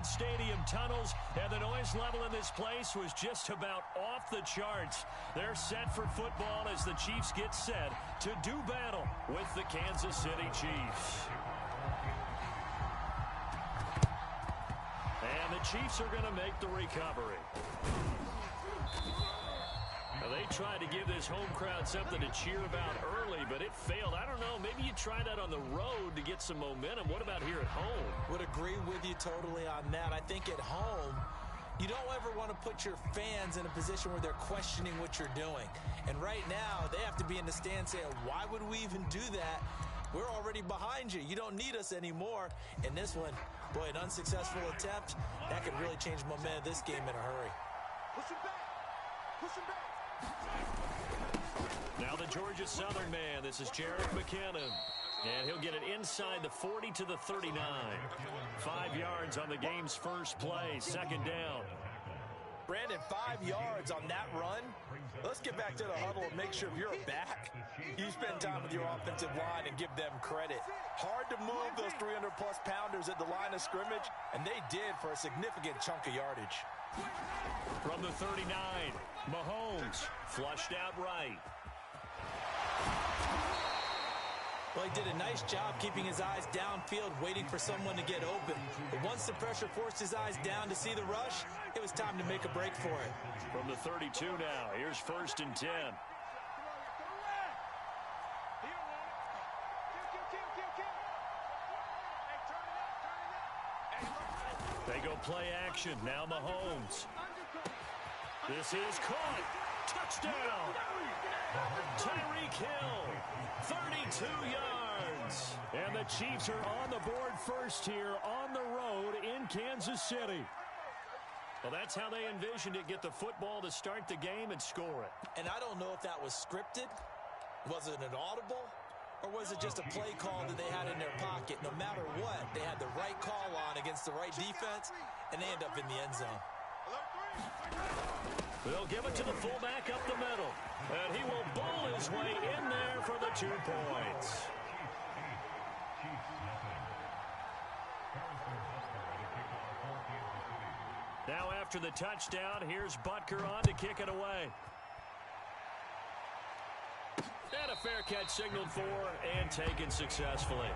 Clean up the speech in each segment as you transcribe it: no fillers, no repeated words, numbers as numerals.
crowded stadium tunnels, and the noise level in this place was just about off the charts. They're set for football as the Chiefs get set to do battle with the Kansas City Chiefs. And the Chiefs are going to make the recovery. Now, they tried to give this home crowd something to cheer about early, but it failed. I don't know. Maybe you try that on the road to get some momentum. What about here at home? Would agree with you totally on that. I think at home, you don't ever want to put your fans in a position where they're questioning what you're doing. And right now, they have to be in the stand saying, why would we even do that? We're already behind you. You don't need us anymore. And this one, boy, an unsuccessful attempt, that could really change momentum of this game in a hurry. Push him back. Push him back. Now the Georgia Southern man. This is Jarek McKinnon. And he'll get it inside the 40 to the 39. 5 yards on the game's first play. Second down. Brandon, 5 yards on that run. Let's get back to the huddle and make sure if you're a back, you spend time with your offensive line and give them credit. Hard to move those 300-plus pounders at the line of scrimmage, and they did for a significant chunk of yardage. From the 39, Mahomes flushed out right. Well, he did a nice job keeping his eyes downfield, waiting for someone to get open. But once the pressure forced his eyes down to see the rush, it was time to make a break for it. From the 32 now, here's 1st and 10. They go play action. Now Mahomes. This is caught. Touchdown. Tyreek Hill. 32 yards. And the Chiefs are on the board first here on the road in Kansas City. Well, that's how they envisioned it. Get the football to start the game and score it. And I don't know if that was scripted. Was it an audible? Or was it just a play call that they had in their pocket? No matter what, they had the right call on against the right defense, and they end up in the end zone. They'll give it to the fullback up the middle. And he will bowl his way in there for the 2 points. Now after the touchdown, here's Butker on to kick it away. And a fair catch signaled for and taken successfully.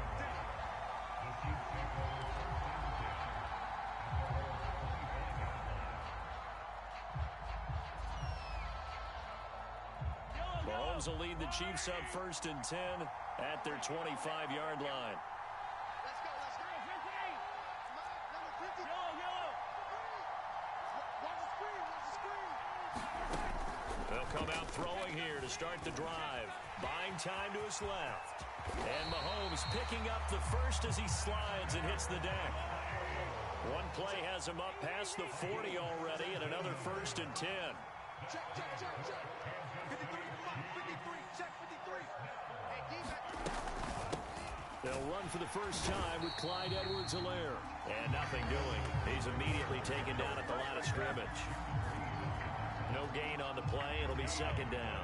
Mahomes will lead the Chiefs up 1st and 10 at their 25-yard line. Let's go, let's go. Number 50. Watch the screen, watch the screen. They'll come out throwing here to start the drive. Buying time to his left. And Mahomes picking up the first as he slides and hits the deck. One play has him up past the 40 already, and another 1st and 10. Check. 53, 53, check 53. Hey, defense. They'll run for the first time with Clyde Edwards-Helaire. And nothing doing. He's immediately taken down at the line of scrimmage. No gain on the play. It'll be 2nd down.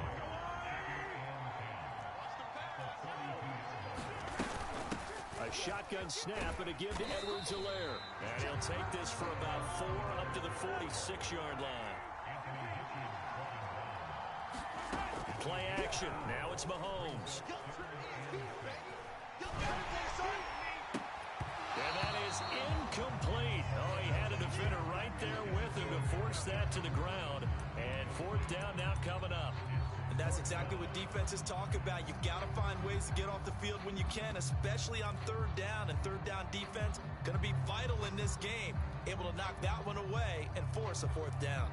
A shotgun snap and a give to Edwards-Helaire. And he'll take this for about 4 up to the 46-yard line. Play action. Now it's Mahomes. And that is incomplete. Oh, he had a defender right there with him to force that to the ground. And 4th down now coming up. And that's exactly what defenses talk about. You've got to find ways to get off the field when you can, especially on 3rd down. And 3rd down defense going to be vital in this game. Able to knock that one away and force a 4th down.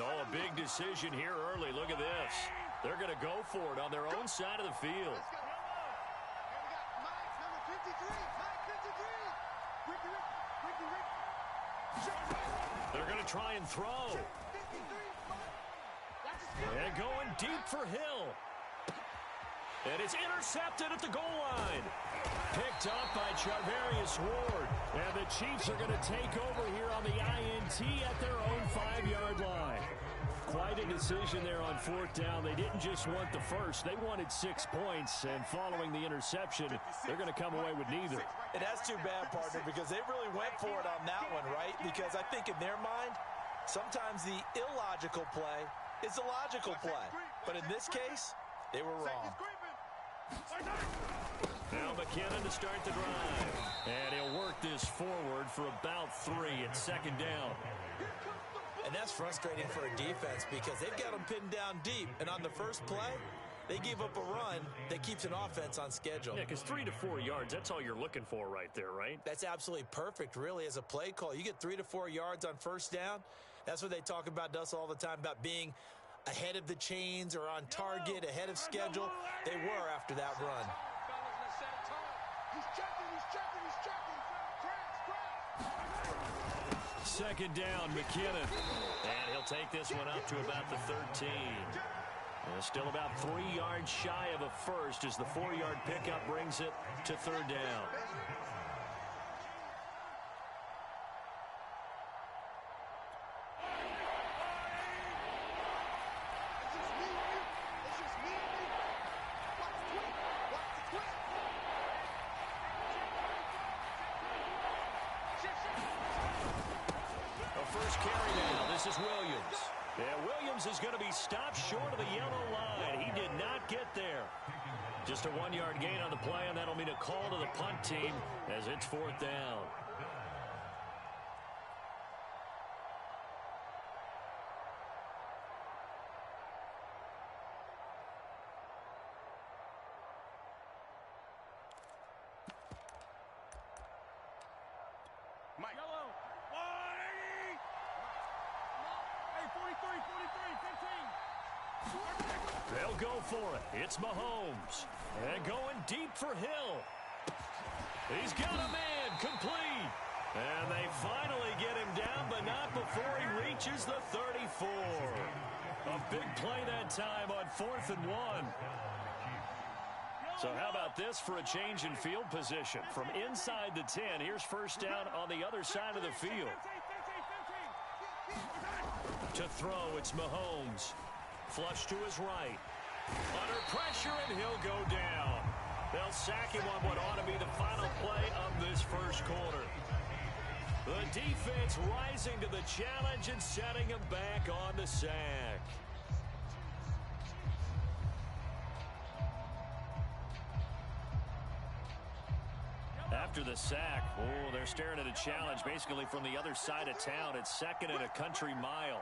Oh, a big decision here early. Look at this. They're going to go for it on their own side of the field. Let's go. And we got Mike, number 53. Mike 53. They're going to try and throw. And going deep for Hill. And it's intercepted at the goal line. Picked up by Charvarius Ward. And the Chiefs are going to take over here on the INT at their own 5-yard line. quite a decision there on fourth down. They didn't just want the first. They wanted 6 points, and following the interception, they're going to come away with neither. And that's too bad, partner, because they really went for it on that one, right? Because I think in their mind, sometimes the illogical play is the logical play. But in this case, they were wrong. Now McKinnon to start the drive. And he'll work this forward for about 3 at second down. And that's frustrating for a defense because they've got them pinned down deep. And on the first play, they give up a run that keeps an offense on schedule. Yeah, because 3 to 4 yards, that's all you're looking for right there, right? That's absolutely perfect, really, as a play call. You get 3 to 4 yards on first down. That's what they talk about us all the time, about being ahead of the chains or on target, ahead of schedule. They were after that run. Second down, McKinnon. And he'll take this one up to about the 13. Still about 3 yards shy of a first as the 4-yard pickup brings it to third down. First carry now. This is Williams. Yeah, Williams is going to be stopped short of the yellow line. He did not get there. Just a 1-yard gain on the play, and that'll mean a call to the punt team as it's fourth down. Mike. Yellow. 180. Hey, 43, 15. They'll go for it. It's Mahomes. And going deep for Hill. He's got a man complete. And they finally get him down, but not before he reaches the 34. A big play that time on 4th and 1. So how about this for a change in field position? From inside the 10, here's first down on the other side of the field. To throw, it's Mahomes. Flush to his right. Under pressure, and he'll go down. They'll sack him on what ought to be the final play of this first quarter. The defense rising to the challenge and setting him back on the sack. After the sack, they're staring at a challenge basically from the other side of town. It's second and a country mile.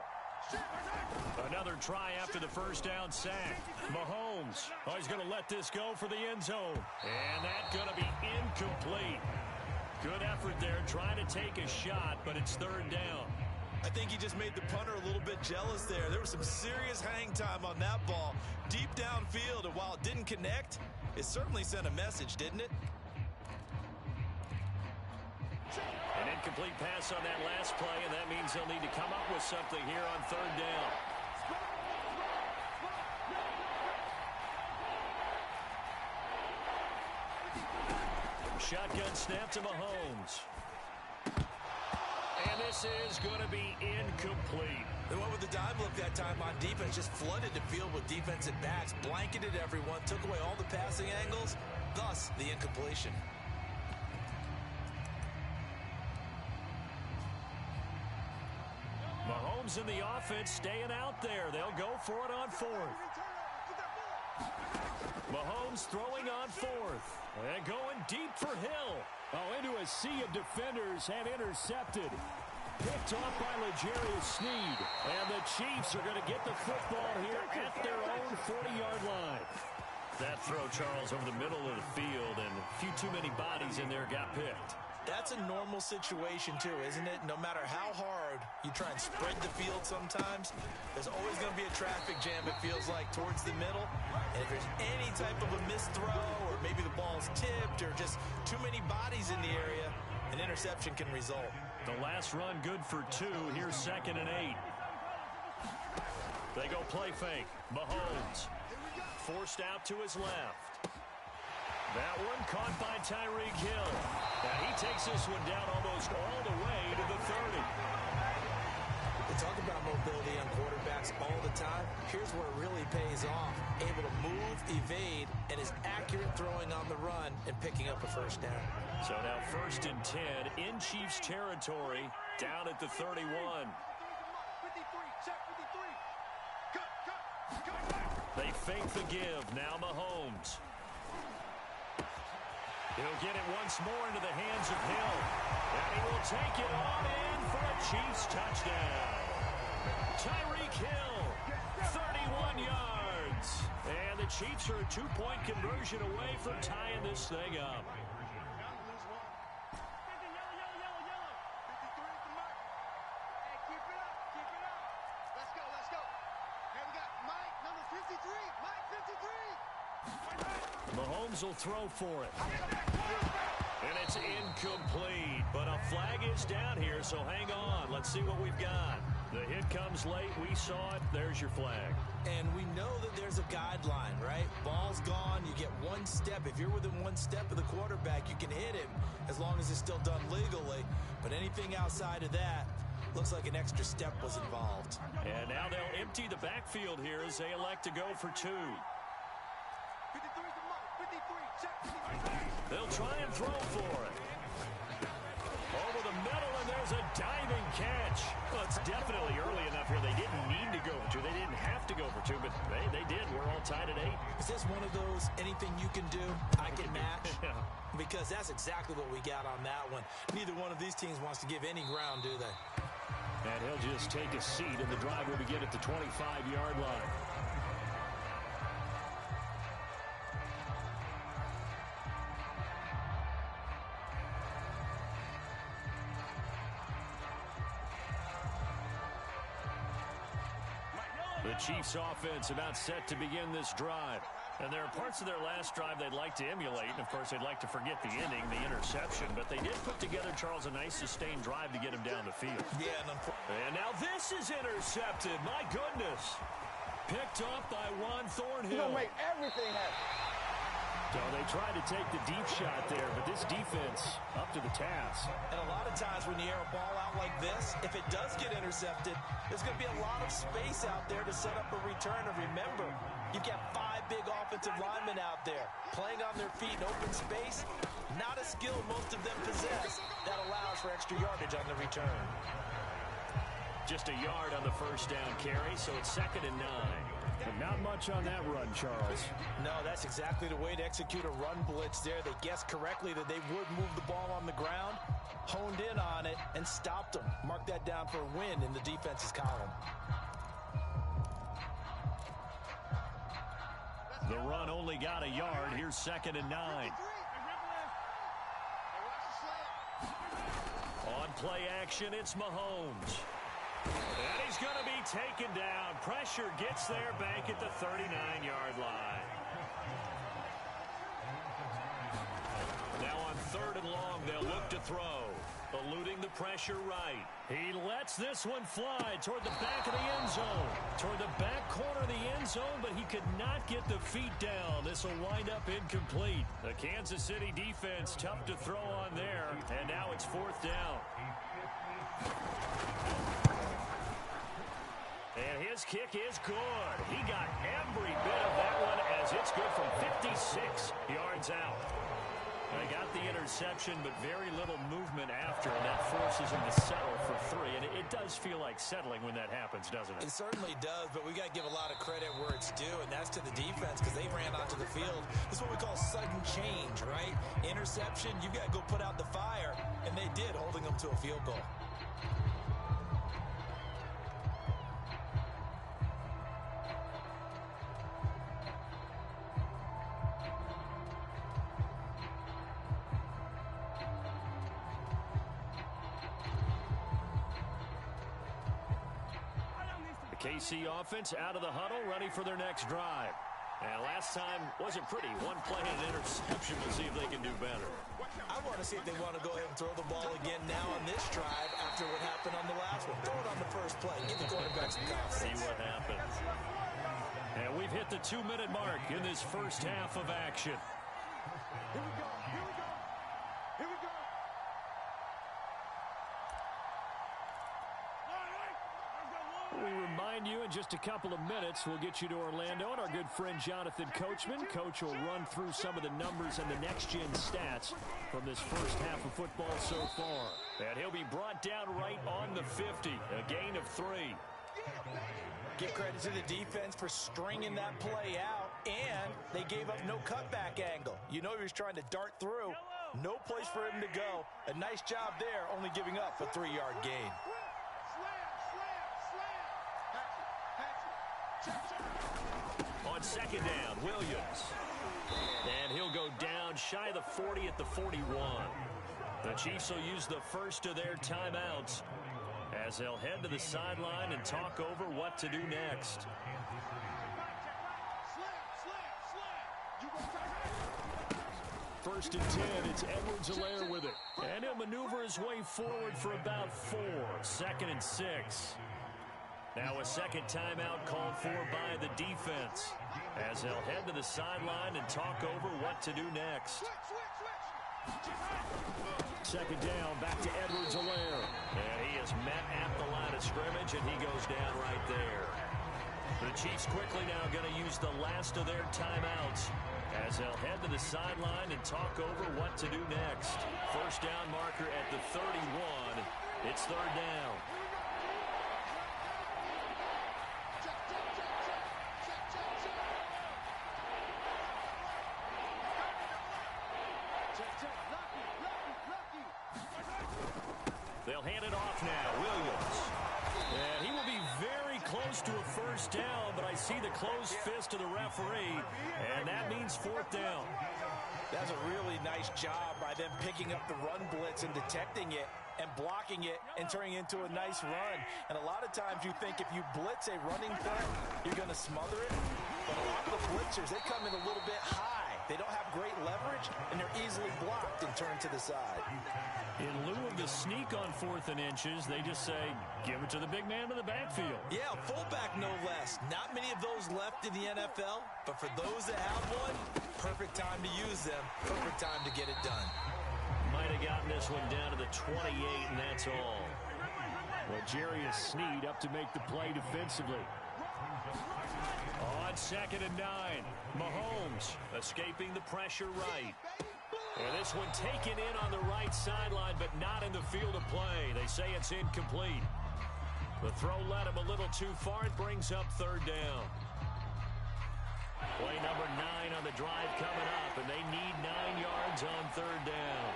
Another try after the first down sack. Mahomes, he's going to let this go for the end zone. And that's going to be incomplete. Good effort there trying to take a shot, but it's third down. I think he just made the punter a little bit jealous there. There was some serious hang time on that ball. Deep downfield, and while it didn't connect, it certainly sent a message, didn't it? An incomplete pass on that last play, and that means they'll need to come up with something here on third down. Shotgun snap to Mahomes. And this is going to be incomplete. They went with the dive look that time on defense, just flooded the field with defensive backs, blanketed everyone, took away all the passing angles, thus the incompletion. Mahomes and the offense staying out there. They'll go for it on fourth. Mahomes throwing on fourth. And going deep for Hill. Into a sea of defenders and intercepted. Picked off by L'Jarius Sneed. And the Chiefs are going to get the football here at their own 40-yard line. That throw, Charles, over the middle of the field, and a few too many bodies in there got picked. That's a normal situation, too, isn't it? No matter how hard you try and spread the field sometimes, there's always going to be a traffic jam, it feels like, towards the middle. And if there's any type of a missed throw, or maybe the ball's tipped, or just too many bodies in the area, an interception can result. The last run good for 2. Here's 2nd and 8. They go play fake. Mahomes forced out to his left. That one caught by Tyreek Hill. Now he takes this one down almost all the way to the 30. We talk about mobility on quarterback quarterbacks all the time, here's where it really pays off. Able to move, evade, and is accurate throwing on the run and picking up a first down. So now 1st and 10 in Chiefs territory, down at the 31. 53, check 53. Cut. They fake the give. Now Mahomes. He'll get it once more into the hands of Hill. And he will take it on in for a Chiefs touchdown. Tyreek Hill, 31 yards. And the Chiefs are a 2-point conversion away from tying this thing up. Mahomes will throw for it. And it's incomplete. But a flag is down here, so hang on. Let's see what we've got. The hit comes late. We saw it. There's your flag. And we know that there's a guideline, right? Ball's gone. You get one step. If you're within one step of the quarterback, you can hit him as long as it's still done legally. But anything outside of that, looks like an extra step was involved. And now they'll empty the backfield here as they elect to go for 2. They'll try and throw for it. Over the middle, and there's a diving catch. Well, it's definitely early enough where they didn't need to go for 2. They didn't have to go for 2, but they did. We're all tied at 8. Is this one of those anything you can do, I can match? Yeah. Because that's exactly what we got on that one. Neither one of these teams wants to give any ground, do they? And he'll just take a seat, and the drive will begin at the 25-yard line. The Chiefs offense about set to begin this drive. And there are parts of their last drive they'd like to emulate. And, of course, they'd like to forget the ending, the interception. But they did put together, Charles, a nice sustained drive to get him down the field. Yeah, and now this is intercepted. My goodness. Picked up by Juan Thornhill. You're going to make everything happen. So they tried to take the deep shot there, but this defense up to the task. And a lot of times when you air a ball out like this, if it does get intercepted, there's going to be a lot of space out there to set up a return. And remember, you've got 5 big offensive linemen out there playing on their feet in open space. Not a skill most of them possess that allows for extra yardage on the return. Just a yard on the first down carry, so it's 2nd and 9. But not much on that run, Charles. No, that's exactly the way to execute a run blitz there. They guessed correctly that they would move the ball on the ground, honed in on it, and stopped them. Mark that down for a win in the defense's column. The run only got a yard. Here's 2nd and 9. On play action, it's Mahomes. And he's going to be taken down. Pressure gets there back at the 39-yard line. Now on 3rd and long, they'll look to throw. Eluding the pressure right. He lets this one fly toward the back of the end zone. Toward the back corner of the end zone, but he could not get the feet down. This will wind up incomplete. The Kansas City defense tough to throw on there. And now it's 4th down. And his kick is good. He got every bit of that one as it's good from 56 yards out. They got the interception, but very little movement after, and that forces him to settle for 3. And it does feel like settling when that happens, doesn't it? It certainly does, but we got to give a lot of credit where it's due, and that's to the defense because they ran onto the field. This is what we call sudden change, right? Interception, you got to go put out the fire, and they did, holding them to a field goal. KC offense out of the huddle, ready for their next drive. And last time wasn't pretty. One play and an interception. We'll see if they can do better. I want to see if they want to go ahead and throw the ball again now on this drive after what happened on the last one. Throw it on the first play. Give the quarterback some confidence. See what happens. And we've hit the 2-minute mark in this first half of action. Here we go. Here we go. Here we go. All right. Let's go. 1, We remind you in just a couple of minutes, we'll get you to Orlando, and our good friend Jonathan Coachman. Coach will run through some of the numbers and the next-gen stats from this first half of football so far. And he'll be brought down right on the 50, a gain of 3. Give credit to the defense for stringing that play out, and they gave up no cutback angle. You know he was trying to dart through. No place for him to go. A nice job there, only giving up a 3-yard gain. On second down, Williams. And he'll go down shy of the 40 at the 41. The Chiefs will use the first of their timeouts as they'll head to the sideline and talk over what to do next. First and 10, it's Edwards-Helaire with it. And he'll maneuver his way forward for about 4. Second and 6. Now a second timeout called for by the defense as they'll head to the sideline and talk over what to do next. Second down, back to Edwards-Helaire. And he is met at the line of scrimmage, and he goes down right there. The Chiefs quickly now going to use the last of their timeouts as they'll head to the sideline and talk over what to do next. First down marker at the 31. It's third down. They'll hand it off now. Williams. And he will be very close to a first down, but I see the closed fist of the referee, and that means fourth down. That's a really nice job by them picking up the run blitz and detecting it and blocking it and turning it into a nice run. And a lot of times you think if you blitz a running play, you're going to smother it. But a lot of the blitzers, they come in a little bit high. They don't have great leverage, and they're easily blocked and turned to the side. In lieu of the sneak on 4th and inches, they just say, give it to the big man in the backfield. Yeah, fullback no less. Not many of those left in the NFL, but for those that have one, perfect time to use them, perfect time to get it done. Might have gotten this one down to the 28, and that's all. Well, Jarius Sneed up to make the play defensively. On second and 9, Mahomes escaping the pressure right. And this one taken in on the right sideline, but not in the field of play. They say it's incomplete. The throw led him a little too far. It brings up third down. Play number 9 on the drive coming up, and they need 9 yards on third down.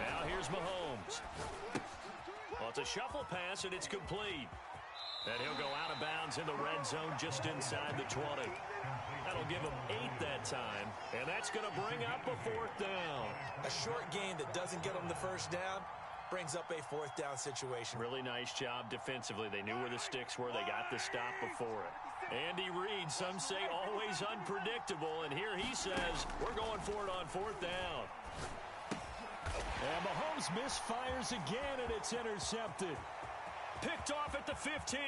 Now here's Mahomes. Well, it's a shuffle pass, and it's complete. And he'll go out of bounds in the red zone just inside the 20. That'll give him 8 that time, and that's going to bring up a fourth down. A short game that doesn't get them the first down brings up a fourth down situation. Really nice job defensively. They knew where the sticks were. They got the stop before it. Andy Reid, some say always unpredictable, and here he says, we're going for it on fourth down. And Mahomes misfires again, and it's intercepted. Picked off at the 15.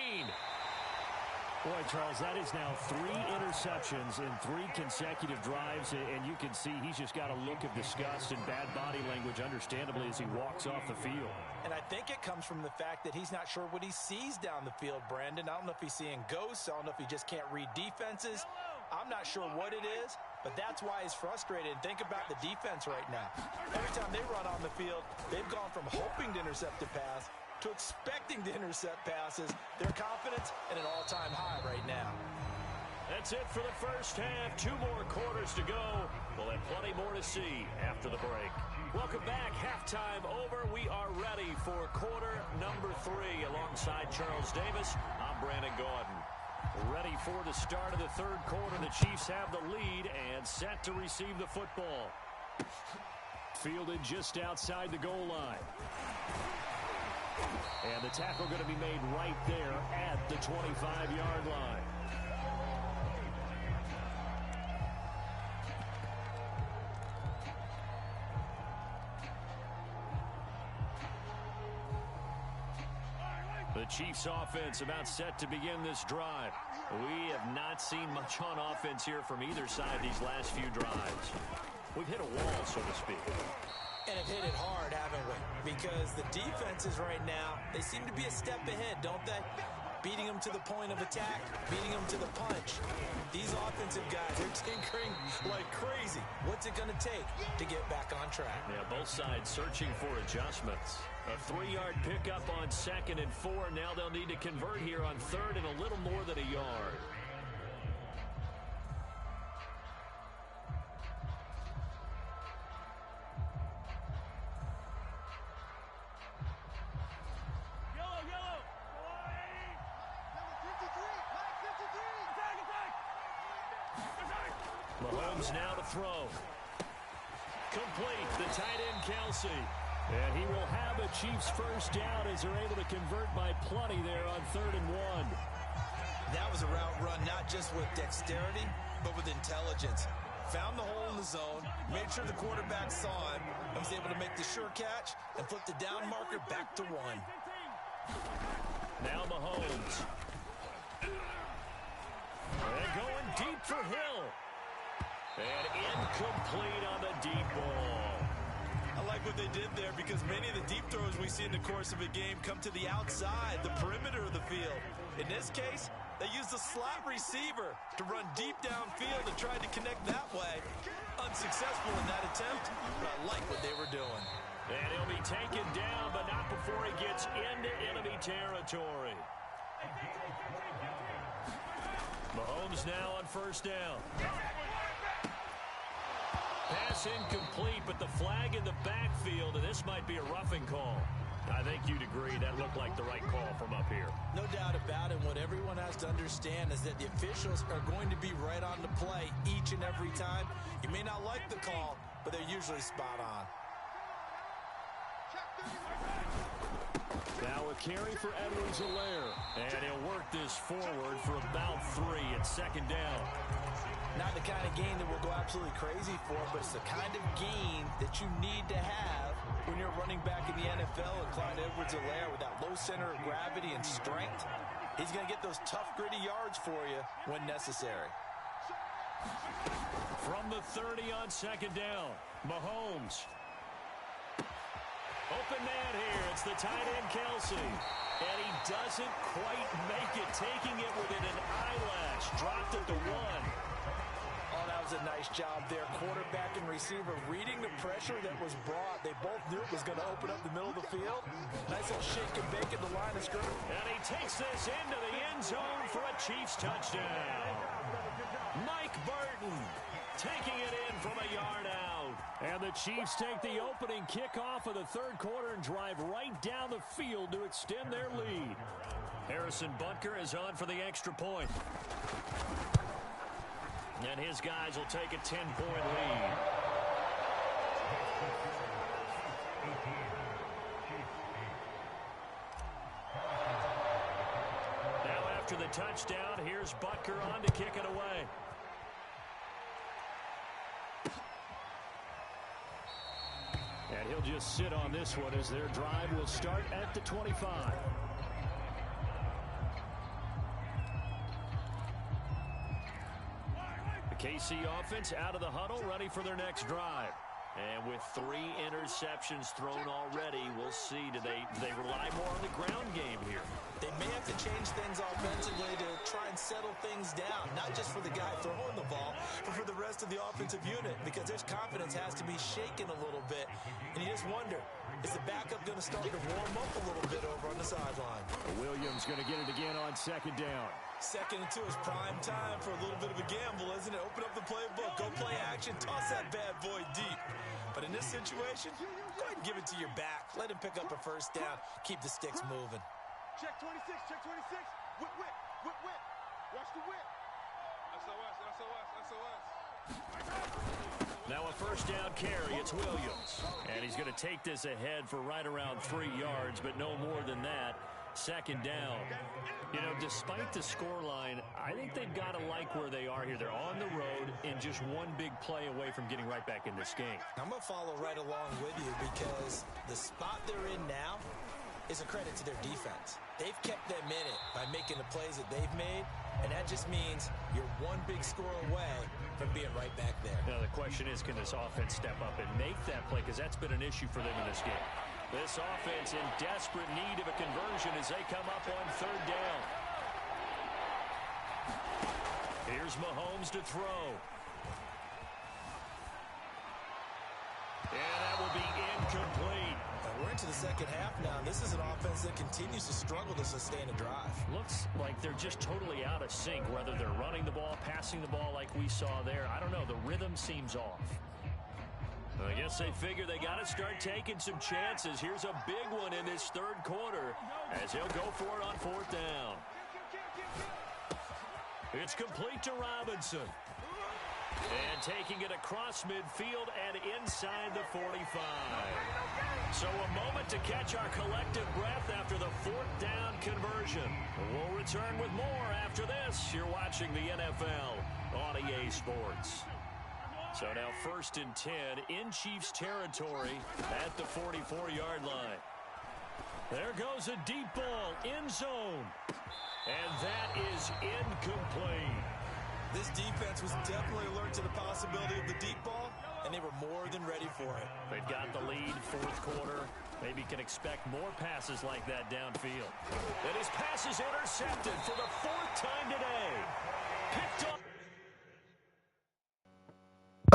Boy, Charles, that is now 3 interceptions in 3 consecutive drives, and you can see he's just got a look of disgust and bad body language, understandably, as he walks off the field. And I think it comes from the fact that he's not sure what he sees down the field, Brandon. I don't know if he's seeing ghosts. I don't know if he just can't read defenses. I'm not sure what it is, but that's why he's frustrated. And think about the defense right now. Every time they run on the field, they've gone from hoping to intercept a pass to expecting to intercept passes. Their confidence at an all-time high right now. That's it for the first half. 2 more quarters to go. We'll have plenty more to see after the break. Welcome back. Halftime over. We are ready for quarter number 3. Alongside Charles Davis, I'm Brandon Gaudin. Ready for the start of the third quarter. The Chiefs have the lead and set to receive the football. Fielded just outside the goal line. And the tackle going to be made right there at the 25-yard line. The Chiefs offense about set to begin this drive. We have not seen much on offense here from either side these last few drives. We've hit a wall, so to speak. And have hit it hard, haven't we? Because the defenses right now, they seem to be a step ahead, don't they? beating them to the point of attack, beating them to the punch. These offensive guys, they're tinkering like crazy. What's it going to take to get back on track? Yeah, both sides searching for adjustments. A 3-yard pickup on 2nd and 4. Now they'll need to convert here on 3rd and a little more than a yard. Mahomes now to throw. Complete. The tight end, Kelsey. And he will have a Chiefs first down as they're able to convert by plenty there on 3rd and 1. That was a route run not just with dexterity, but with intelligence. Found the hole in the zone, made sure the quarterback saw him, and was able to make the sure catch and flip the down marker back to 1. Now Mahomes. And going deep for Hill. And incomplete on the deep ball. I like what they did there because many of the deep throws we see in the course of a game come to the outside, the perimeter of the field. In this case, they used a slot receiver to run deep downfield and tried to connect that way. Unsuccessful in that attempt, but I like what they were doing. And he'll be taken down, but not before he gets into enemy territory. Mahomes now on 1st down. Pass incomplete, but the flag in the backfield, and this might be a roughing call. I think you'd agree that looked like the right call from up here. No doubt about it. What everyone has to understand is that the officials are going to be right on the play each and every time. You may not like the call, but they're usually spot on. Now a carry for Edwards-Helaire, and he'll work this forward for about 3 at 2nd down. Not the kind of gain that we'll go absolutely crazy for, but it's the kind of gain that you need to have when you're running back in the NFL. And Clyde Edwards-Helaire, with that low center of gravity and strength, he's going to get those tough, gritty yards for you when necessary. From the 30 on 2nd down, Mahomes. Open man here. It's the tight end, Kelsey. And he doesn't quite make it, taking it within an eyelash. Dropped at the 1. Oh, that was a nice job there. Quarterback and receiver reading the pressure that was brought. They both knew it was going to open up the middle of the field. Nice little shake and bake at the line of scrimmage. And he takes this into the end zone for a Chiefs touchdown. Mike Burton taking it in from a yard out. And the Chiefs take the opening kickoff of the 3rd quarter and drive right down the field to extend their lead. Harrison Butker is on for the extra point. And his guys will take a 10-point lead. Now after the touchdown, here's Butker on to kick it away. And he'll just sit on this one as their drive will start at the 25. KC offense out of the huddle, ready for their next drive. And with 3 interceptions thrown already, we'll see. Do they rely more on the ground game here? They may have to change things offensively to try and settle things down, not just for the guy throwing the ball, but for the rest of the offensive unit, because their confidence has to be shaken a little bit. And you just wonder, is the backup going to start to warm up a little bit over on the sideline? Williams going to get it again on 2nd down. 2nd and 2 is prime time for a little bit of a gamble, isn't it? Open up the playbook, go play action, toss that bad boy deep. But in this situation, go ahead and give it to your back. Let him pick up a 1st down. Keep the sticks moving. Check 26, check 26. Whip, whip, whip, whip. Watch the whip. SOS. Now a 1st down carry. It's Williams. And he's going to take this ahead for right around 3 yards, but no more than that. 2nd down. You know, despite the scoreline, I think they've got to like where they are here. They're on the road and just one big play away from getting right back in this game. I'm going to follow right along with you because the spot they're in now is a credit to their defense. They've kept them in it by making the plays that they've made, and that just means you're one big score away from being right back there. Now the question is, can this offense step up and make that play? Because that's been an issue for them in this game. This offense in desperate need of a conversion as they come up on 3rd down. Here's Mahomes to throw. And that will be incomplete. And we're into the second half now. This is an offense that continues to struggle to sustain a drive. Looks like they're just totally out of sync, whether they're running the ball, passing the ball like we saw there. I don't know. The rhythm seems off. I guess they figure they got to start taking some chances. Here's a big one in this third quarter as he'll go for it on fourth down. It's complete to Robinson. And taking it across midfield and inside the 45. So a moment to catch our collective breath after the fourth down conversion. We'll return with more after this. You're watching the NFL on EA Sports. So now 1st and 10 in Chiefs territory at the 44-yard line. There goes a deep ball, end zone. And that is incomplete. This defense was definitely alert to the possibility of the deep ball, and they were more than ready for it. They've got the lead, fourth quarter. Maybe can expect more passes like that downfield. And his pass is intercepted for the 4th time today. Picked up.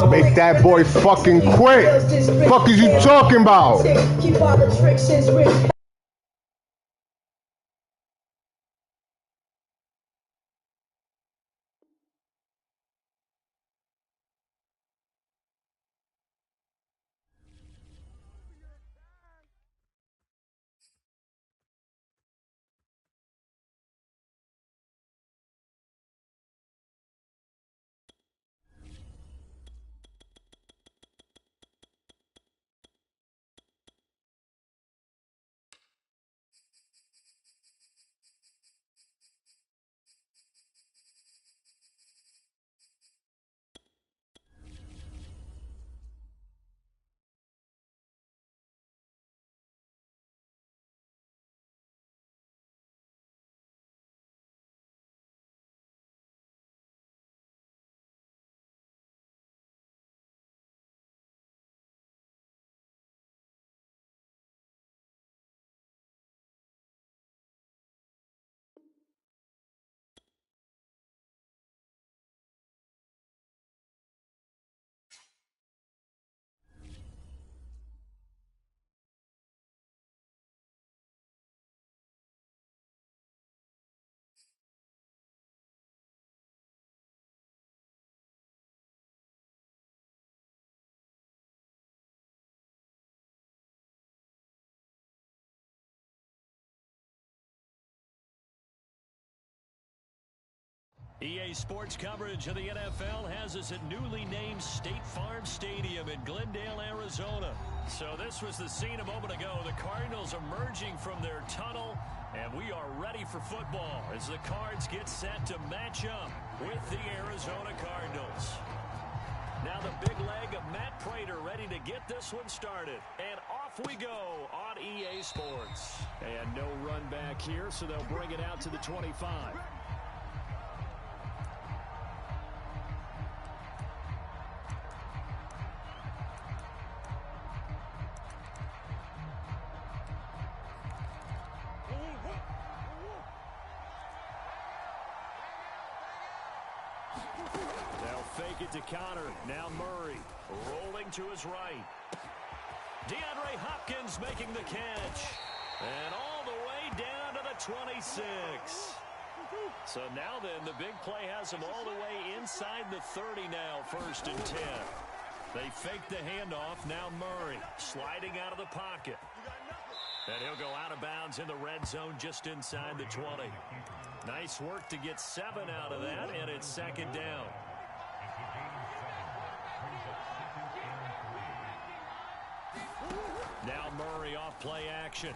Make that boy fucking quit. Fuck is you talking about? Keep all the tricks is rich. EA Sports coverage of the NFL has us at newly named State Farm Stadium in Glendale, Arizona. So this was the scene a moment ago. The Cardinals emerging from their tunnel, and we are ready for football as the Cards get set to match up with the Arizona Cardinals. Now the big leg of Matt Prater ready to get this one started. And off we go on EA Sports. And no run back here, so they'll bring it out to the 25. Fake it to Connor. Now Murray rolling to his right. DeAndre Hopkins making the catch. And all the way down to the 26. So now then, the big play has him all the way inside the 30 now, 1st and 10. They fake the handoff. Now Murray sliding out of the pocket. And he'll go out of bounds in the red zone just inside the 20. Nice work to get 7 out of that, and it's 2nd down. Now Murray off play action.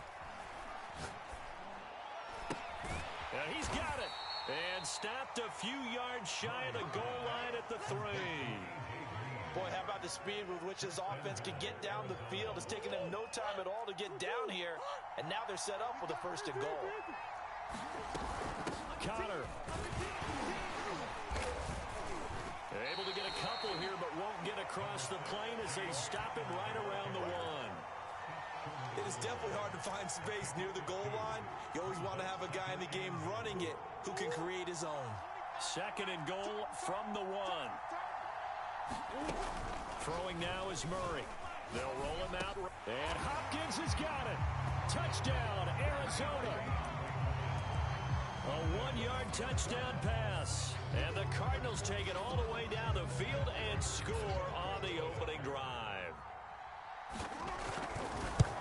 And he's got it. And stopped a few yards shy of the goal line at the 3. Boy, how about the speed with which this offense can get down the field? It's taken them no time at all to get down here. And now they're set up with a 1st and goal. Connor. They're able to get a couple here, but won't get across the plane as they stop him right around the 1. It is definitely hard to find space near the goal line. You always want to have a guy in the game running it who can create his own. Second and goal from the 1. Throwing now is Murray. They'll roll him out. And Hopkins has got it. Touchdown, Arizona. A 1-yard touchdown pass. And the Cardinals take it all the way down the field and score on the opening drive.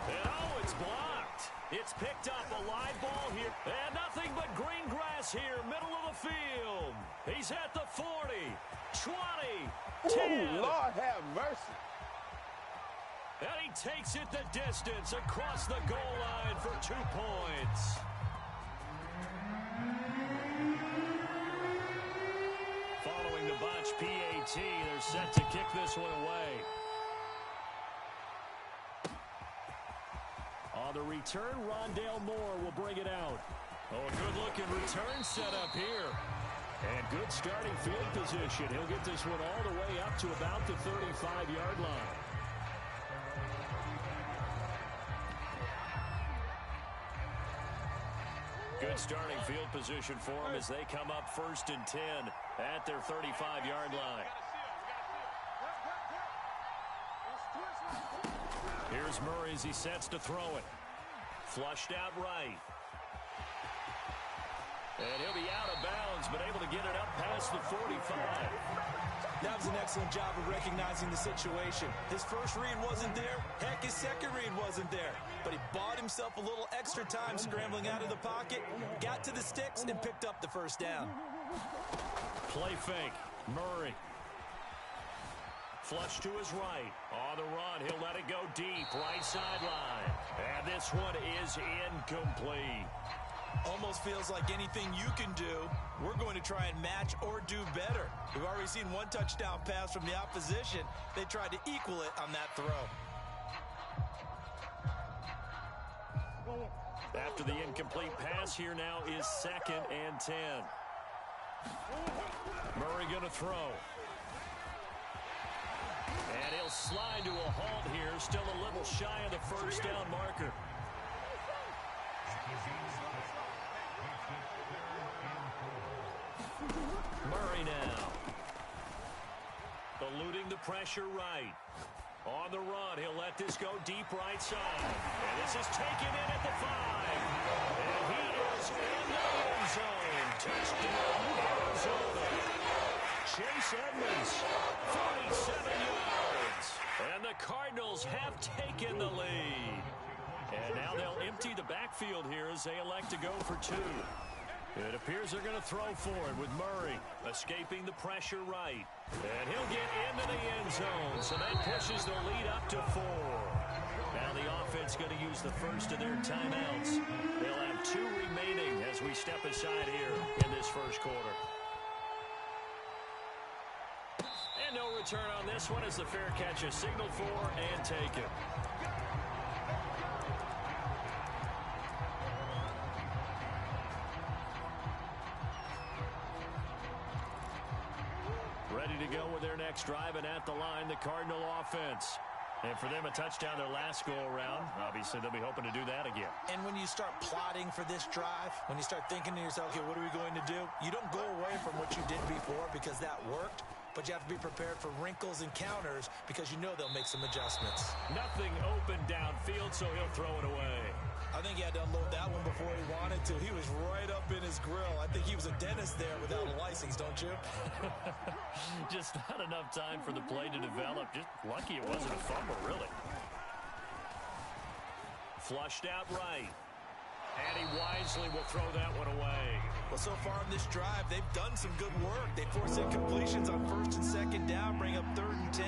And oh, it's blocked. It's picked up, a live ball here. And nothing but green grass here, middle of the field. He's at the 40, 20, 10. Ooh, Lord have mercy. And he takes it the distance across the goal line for 2 points. Following the botch PAT, they're set to kick this one away. On the return, Rondale Moore will bring it out. Oh, a good-looking return set up here. And good starting field position. He'll get this one all the way up to about the 35-yard line. Good starting field position for them as they come up 1st and 10 at their 35-yard line. Here's Murray as he sets to throw it. Flushed out right. And he'll be out of bounds, but able to get it up past the 45. That was an excellent job of recognizing the situation. His first read wasn't there. Heck, his second read wasn't there. But he bought himself a little extra time scrambling out of the pocket, got to the sticks, and picked up the first down. Play fake. Murray. Flush to his right. On the run, he'll let it go deep. Right sideline. And this one is incomplete. Almost feels like anything you can do, we're going to try and match or do better. We've already seen one touchdown pass from the opposition. They tried to equal it on that throw. After the incomplete pass, here now is 2nd and 10. Murray going to throw. And he'll slide to a halt here, still a little shy of the first down marker. Murray now. Eluding the pressure right. On the run, he'll let this go deep right side. And this is taken in at the 5. And he is in the end zone. Touchdown, Arizona. Chase Edmonds, 47 yards. And the Cardinals have taken the lead. And now they'll empty the backfield here as they elect to go for 2. It appears they're going to throw for it with Murray escaping the pressure right. And he'll get into the end zone, so that pushes the lead up to 4. Now the offense going to use the first of their timeouts. They'll have 2 remaining as we step aside here in this first quarter. And no return on this one as the fair catch is signaled for and taken. Ready to go with their next drive, and at the line, the Cardinal offense. And for them, a touchdown their last go-around. Obviously, they'll be hoping to do that again. And when you start plotting for this drive, when you start thinking to yourself, okay, what are we going to do? You don't go away from what you did before because that worked, but you have to be prepared for wrinkles and counters because you know they'll make some adjustments. Nothing open downfield, so he'll throw it away. I think he had to unload that one before he wanted to. He was right up in his grill. I think he was a dentist there without a license, don't you? Just not enough time for the play to develop. Just lucky it wasn't a fumble, really. Flushed out right. And he wisely will throw that one away. Well, so far in this drive, they've done some good work. They force incompletions on 1st and 2nd down, bring up 3rd and 10.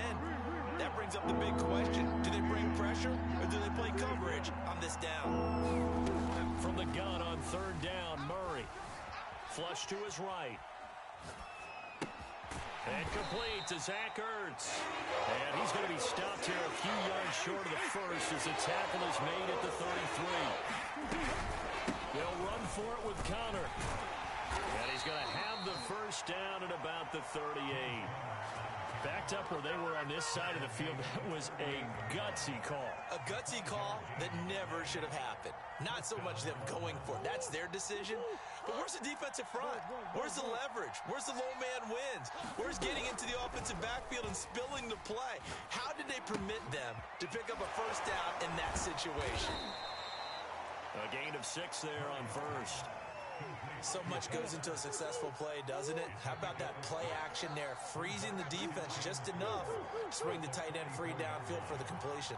That brings up the big question. Do they bring pressure or do they play coverage on this down? From the gun on 3rd down, Murray. Flush to his right. And complete to Zach Ertz. And he's going to be stopped here a few yards short of the first as the tackle is made at the 33. They'll run for it with Connor. And he's going to have the first down at about the 38. Backed up where they were on this side of the field. That was a gutsy call. A gutsy call that never should have happened. Not so much them going for it. That's their decision. But where's the defensive front? Where's the leverage? Where's the low man wins? Where's getting into the offensive backfield and spilling the play? How did they permit them to pick up a first down in that situation? A gain of 6 there on first. So much goes into a successful play, doesn't it? How about that play action there, freezing the defense just enough to bring the tight end free downfield for the completion.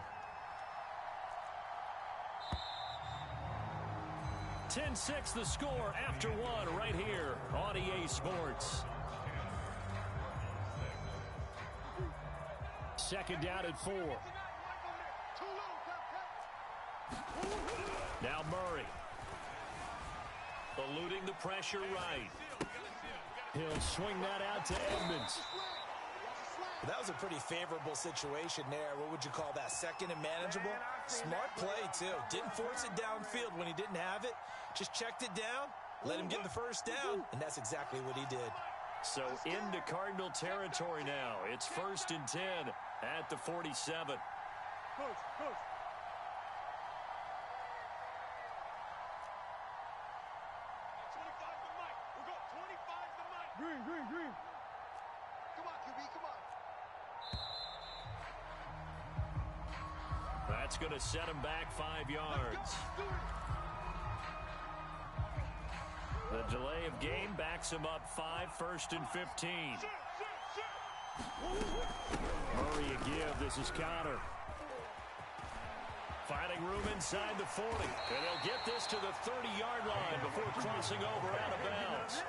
10-6 the score after 1 right here on EA Sports. Second down at 4. Now Murray. Eluding the pressure right. He'll swing that out to Edmonds. That was a pretty favorable situation there. What would you call that? Second and manageable? Smart play, too. Didn't force it downfield when he didn't have it. Just checked it down, let him get the first down, and that's exactly what he did. So into Cardinal territory now. It's 1st and 10 at the 47. Coach. 25's the mic. We'll go. 25's the mic. Green. Come on, QB, come on. That's going to set him back 5 yards. The delay of game backs him up 5, 1st and 15. Murray a give. This is Connor. Finding room inside the 40. And they'll get this to the 30-yard line before crossing over out of bounds.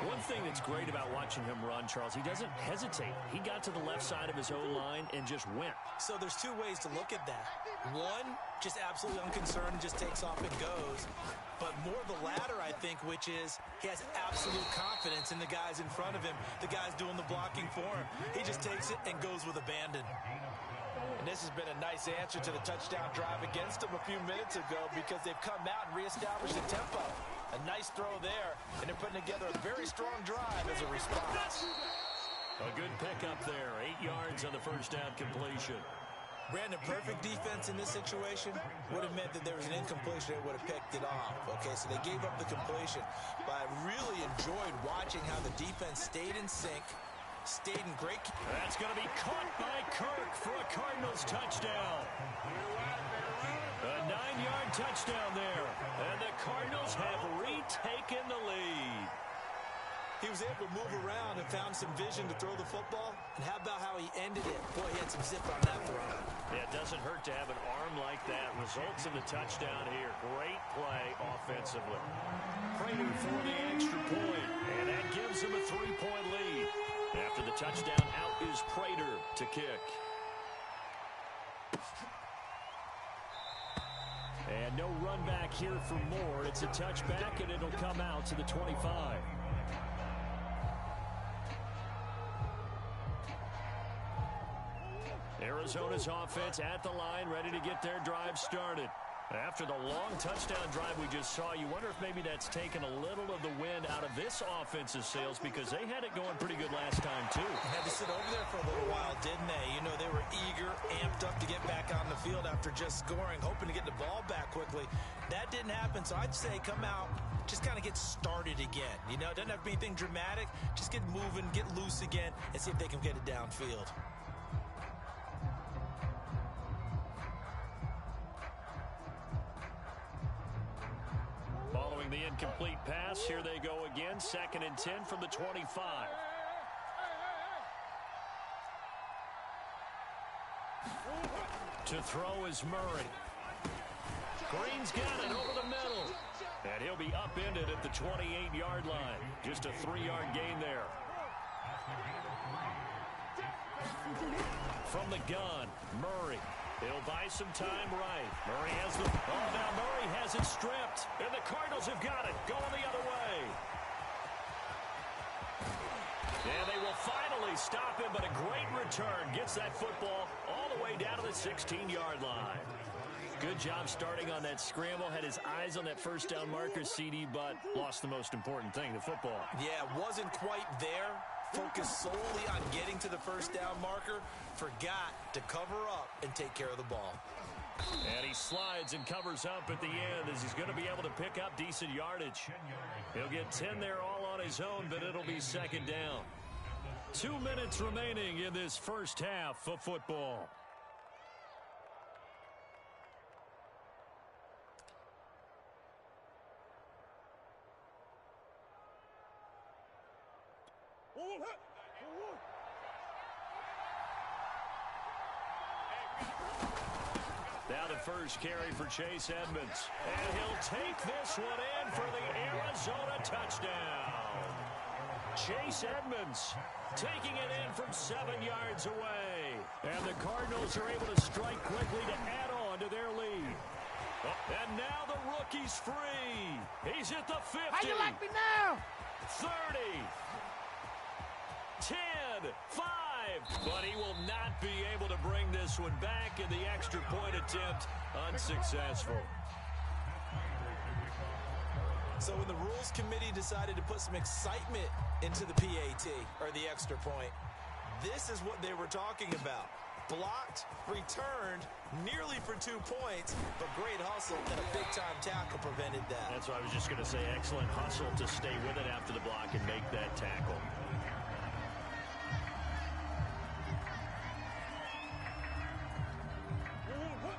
One thing that's great about watching him run, Charles, he doesn't hesitate. He got to the left side of his O-line and just went. So there's 2 ways to look at that. One, just absolutely unconcerned, just takes off and goes. But more the latter, I think, which is he has absolute confidence in the guys in front of him, the guys doing the blocking for him. He just takes it and goes with abandon. And this has been a nice answer to the touchdown drive against them a few minutes ago because they've come out and reestablished the tempo. A nice throw there, and they're putting together a very strong drive as a response. A good pickup there. 8 yards on the first down completion. Brandon, perfect defense in this situation would have meant that there was an incompletion. They would have picked it off. Okay, so they gave up the completion. But I really enjoyed watching how the defense stayed in sync, stayed in great. That's going to be caught by Kirk for a Cardinals touchdown. A 9-yard touchdown there. And the Cardinals have retaken the lead. He was able to move around and found some vision to throw the football. And how about how he ended it? Boy, he had some zip on that throw. Yeah, it doesn't hurt to have an arm like that. Results in the touchdown here. Great play offensively. Prater for the extra point. And that gives him a 3-point lead. After the touchdown, out is Prater to kick. And no run back here for more. It's a touchback, and it'll come out to the 25. Arizona's offense at the line, ready to get their drive started. After the long touchdown drive we just saw, you wonder if maybe that's taken a little of the wind out of this offense's sails because they had it going pretty good last time, too. Had to sit over there for a little while, didn't they? You know, they were eager, amped up to get back on the field after just scoring, hoping to get the ball back quickly. That didn't happen, so I'd say come out, just kind of get started again. You know, it doesn't have to be anything dramatic. Just get moving, get loose again, and see if they can get it downfield. Following the incomplete pass, here they go again. 2nd and 10 from the 25. To throw is Murray. Green's got it over the middle. And he'll be upended at the 28-yard line. Just a 3-yard gain there. From the gun, Murray. He'll buy some time right. Murray has the... Oh, now Murray has it stripped. And the Cardinals have got it. Going the other way. And they will finally stop him, but a great return. Gets that football all the way down to the 16-yard line. Good job starting on that scramble. Had his eyes on that first down marker, CD, but lost the most important thing, the football. Yeah, wasn't quite there. Focused solely on getting to the first down marker. Forgot to cover up and take care of the ball. And he slides and covers up at the end as he's going to be able to pick up decent yardage. He'll get 10 there all on his own, but it'll be second down. 2 minutes remaining in this first half of football. Now the first carry for Chase Edmonds. And he'll take this one in for the Arizona touchdown. Chase Edmonds taking it in from 7 yards away. And the Cardinals are able to strike quickly to add on to their lead. And now the rookie's free. He's at the 50. How you like me now? 30. 10. 5. But he will not be able to bring this one back, and the extra point attempt unsuccessful. So when the Rules Committee decided to put some excitement into the PAT, or the extra point, this is what they were talking about. Blocked, returned, nearly for 2 points, but great hustle and a big-time tackle prevented that. That's what I was just going to say. Excellent hustle to stay with it after the block and make that tackle.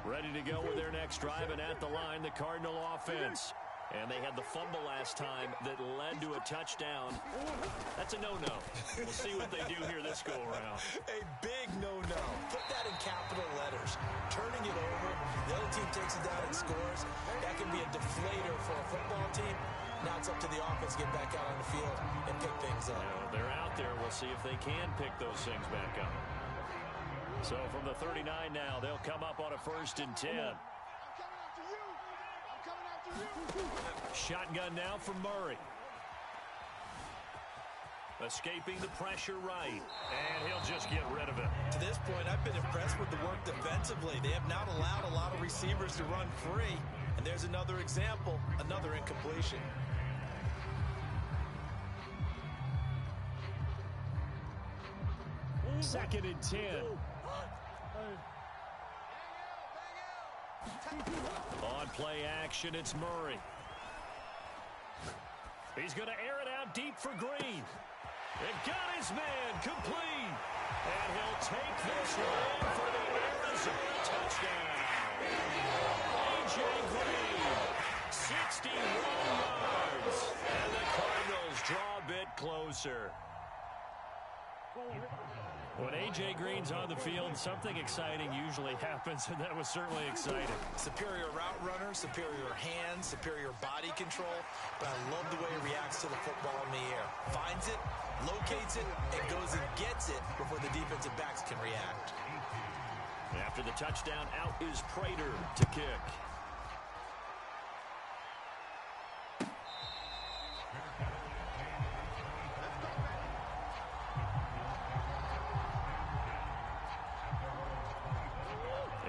Ready to go with their next drive, and at the line, the Cardinal offense. And they had the fumble last time that led to a touchdown. That's a no-no. We'll see what they do here this go-around. A big no-no. Put that in capital letters. Turning it over, the other team takes it down and scores. That can be a deflator for a football team. Now it's up to the offense to get back out on the field and pick things up. They're out there. We'll see if they can pick those things back up. So from the 39 now, they'll come up on a 1st and 10. Shotgun now from Murray. Escaping the pressure right. And he'll just get rid of it. To this point, I've been impressed with the work defensively. They have not allowed a lot of receivers to run free. And there's another example, another incompletion. Second and 10. On play action, it's Murray. He's going to air it out deep for Green. And got his man complete. And he'll take this one in for the Arizona touchdown. A.J. Green, 61 yards. And the Cardinals draw a bit closer. When A.J. Green's on the field, something exciting usually happens, and that was certainly exciting. Superior route runner, superior hands, superior body control, but I love the way he reacts to the football in the air. Finds it, locates it, and goes and gets it before the defensive backs can react. After the touchdown, out is Prater to kick.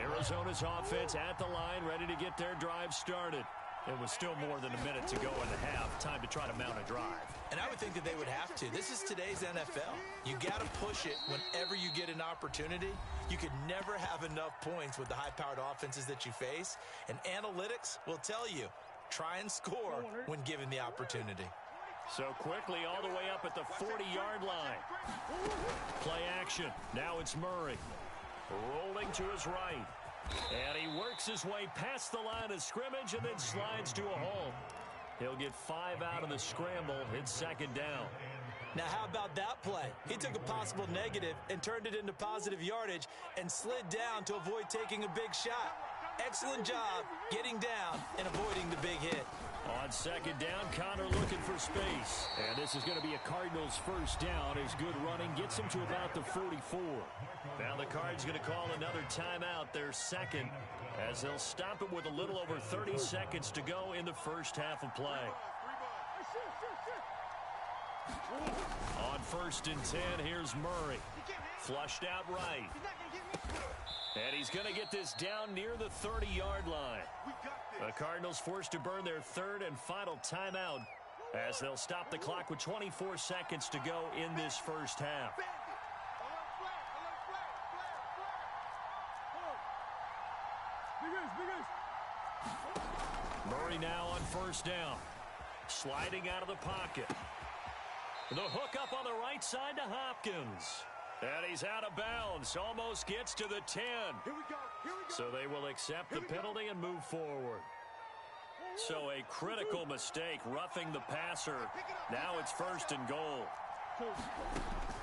Arizona's offense at the line, ready to get their drive started. It was still more than a minute to go in the half. Time to try to mount a drive. And I would think that they would have to. This is today's NFL. You got to push it whenever you get an opportunity. You could never have enough points with the high-powered offenses that you face. And analytics will tell you, try and score when given the opportunity. So quickly all the way up at the 40-yard line. Play action. Now it's Murray. Rolling to his right. And he works his way past the line of scrimmage and then slides to a hole. He'll get 5 out of the scramble. It's second down. Now, how about that play? He took a possible negative and turned it into positive yardage and slid down to avoid taking a big shot. Excellent job getting down and avoiding the big hit. On second down, Connor looking for space. And this is going to be a Cardinals first down. His good running gets him to about the 44. Now the Cards going to call another timeout, their second, as they'll stop it with a little over 30 seconds to go in the first half of play. On 1st and 10, here's Murray. Flushed out right. And he's going to get this down near the 30-yard line. The Cardinals forced to burn their third and final timeout as they'll stop the clock with 24 seconds to go in this first half. Murray now on first down. Sliding out of the pocket. The hook up on the right side to Hopkins. And he's out of bounds. Almost gets to the 10. Here we go. So they will accept the penalty and move forward. So a critical mistake, roughing the passer. Now it's first and goal.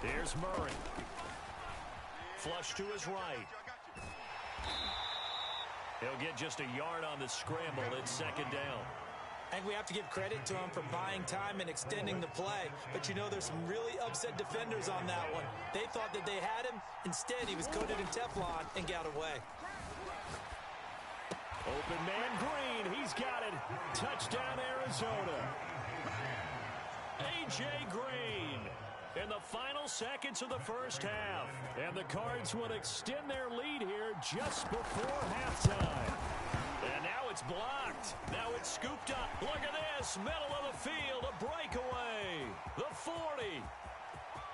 Here's Murray. Flush to his right. He'll get just a yard on the scramble. It's second down. I think we have to give credit to him for buying time and extending the play. But you know, there's some really upset defenders on that one. They thought that they had him. Instead, he was coated in Teflon and got away. Open man Green. He's got it. Touchdown, Arizona. A.J. Green in the final seconds of the first half. And the Cards will extend their lead here just before halftime. And now it's blocked. Now it's scooped up. Look at this. Middle of the field. A breakaway. The 40.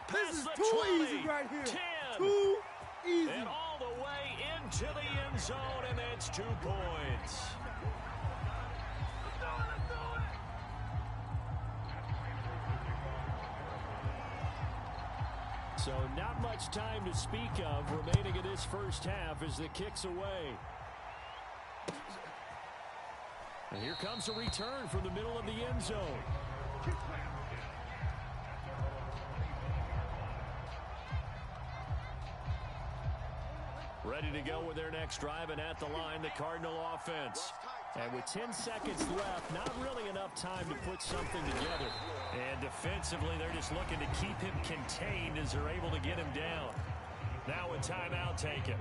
Past the 20. Easy right here. 10. Too easy. And all the way into the end zone. And it's 2 points. So not much time to speak of remaining in this first half as the kick's away. And here comes a return from the middle of the end zone. Ready to go with their next drive, and at the line, the Cardinal offense. And with 10 seconds left, not really enough time to put something together. And defensively, they're just looking to keep him contained as they're able to get him down. Now a timeout taken.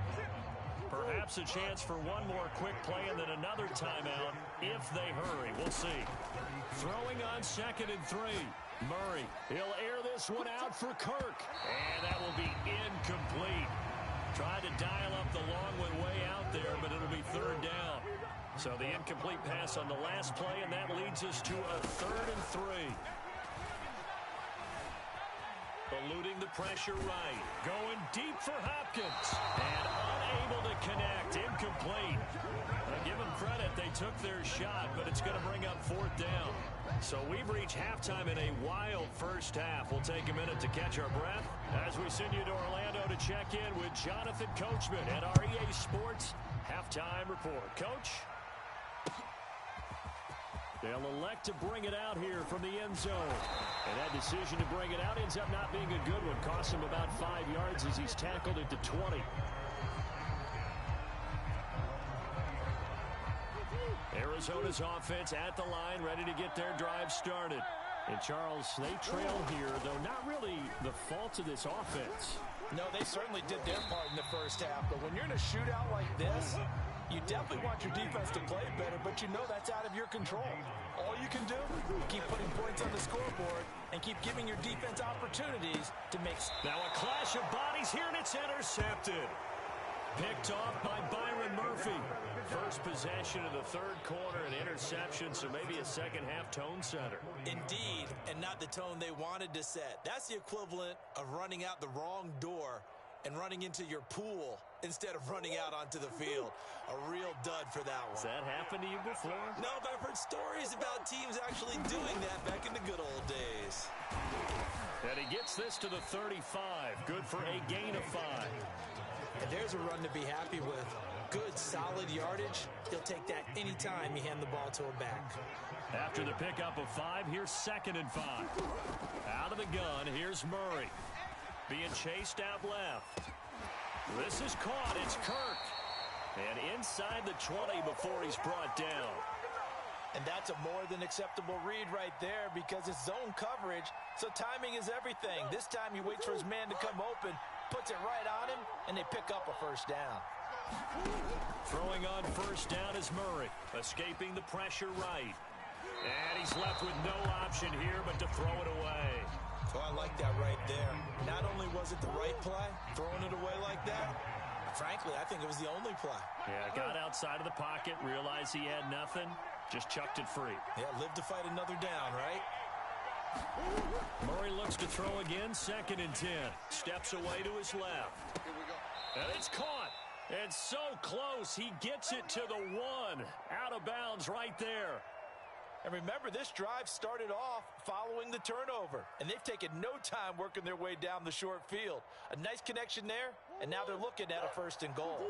Perhaps a chance for one more quick play and then another timeout if they hurry. We'll see. Throwing on 2nd and 3. Murray, he'll air this one out for Kirk. And that will be incomplete. Tried to dial up the long one way out there, but it'll be 3rd down. So the incomplete pass on the last play, and that leads us to a 3rd and 3. Eluding the pressure right. Going deep for Hopkins. And unable to connect. Incomplete. Give them credit. They took their shot, but it's going to bring up 4th down. So we've reached halftime in a wild first half. We'll take a minute to catch our breath as we send you to Orlando to check in with Jonathan Coachman at our EA Sports Halftime Report. Coach? They'll elect to bring it out here from the end zone. And that decision to bring it out ends up not being a good one. Costs him about 5 yards as he's tackled it to 20. Arizona's offense at the line, ready to get their drive started. And Charles, they trail here, though not really the fault of this offense. No, they certainly did their part in the first half. But when you're in a shootout like this, you definitely want your defense to play better, but you know that's out of your control. All you can do, keep putting points on the scoreboard and keep giving your defense opportunities to make... Now a clash of bodies here, and it's intercepted. Picked off by Byron Murphy. First possession of the 3rd quarter, an interception, so maybe a second-half tone setter. Indeed, and not the tone they wanted to set. That's the equivalent of running out the wrong door and running into your pool instead of running out onto the field. A real dud for that one. Has that happened to you before? No, but I've heard stories about teams actually doing that back in the good old days. And he gets this to the 35. Good for a gain of 5. And there's a run to be happy with. Good, solid yardage. He'll take that anytime you hand the ball to a back. After the pickup of 5, here's 2nd and 5. Out of the gun, here's Murray. Being chased out left. This is caught. It's Kirk. And inside the 20 before he's brought down. And that's a more than acceptable read right there because it's zone coverage, so timing is everything. This time he waits for his man to come open, puts it right on him, and they pick up a 1st down. Throwing on 1st down is Murray, escaping the pressure right. And he's left with no option here but to throw it away. Oh, I like that right there. Not only was it the right play, throwing it away like that, frankly, I think it was the only play. Yeah, got outside of the pocket, realized he had nothing, just chucked it free. Yeah, live to fight another down, right? Murray looks to throw again, 2nd and 10. Steps away to his left. And it's caught. And so close, he gets it to the 1. Out of bounds right there. And remember, this drive started off following the turnover, and they've taken no time working their way down the short field. A nice connection there, and now they're looking at a 1st and goal.